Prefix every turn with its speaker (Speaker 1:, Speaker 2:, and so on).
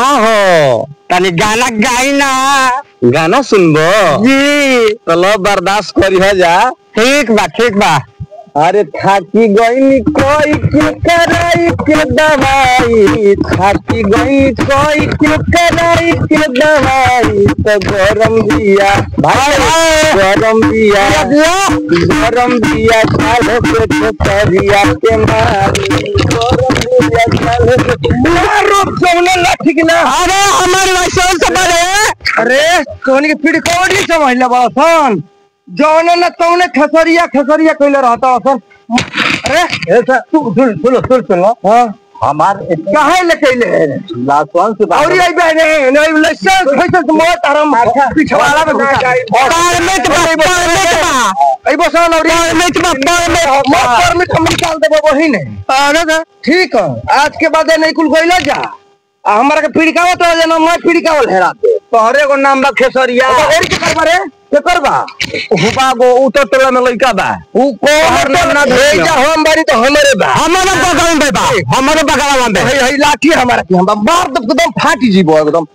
Speaker 1: हाँ हो तनी गाना गाई ना। गाना सुनबो जी चलो बर्दाश्त करी जा। ठीक बा। अरे थाकी गई कोई क्यों कराई के दवाई, थाकी गई कोई क्यों कराई के दवाई, तो गरम दिया भाई गरम दिया चालो के छोकरिया के मारी गरम दिया चालो के रोक सोने लाठी के ना। अरे हमारे वैसे से बड़े अरे सोनी की पीढ़ी कौन ही समझला बासन जौने न तौने खसरिया कइले रहता असन। अरे ऐसा तू सुन हां हमार काहे लेकइले लासवान से और आई बहने नहीं लाइसेंस कैसे मत आराम पिछवाड़ा में कार में आई बसन और परमिट हम निकाल देबो वही ने। अरे ठीक है आज के बाद नहीं कुल गइला जा हमारा के पिड़कावा तो जना मैं पिड़कावल हेरा तोहरे को नाम बा खेसरिया और के करबा रे के करबा हुबा गो उ तो टोला में लइका बा उ को हर नाम ना भेजा हम बारी तो हमरे बा हमारा बगल में बा हमारे बगलवा में है लाठी हमारा की हम मार दब एकदम फाटी जीबो एकदम।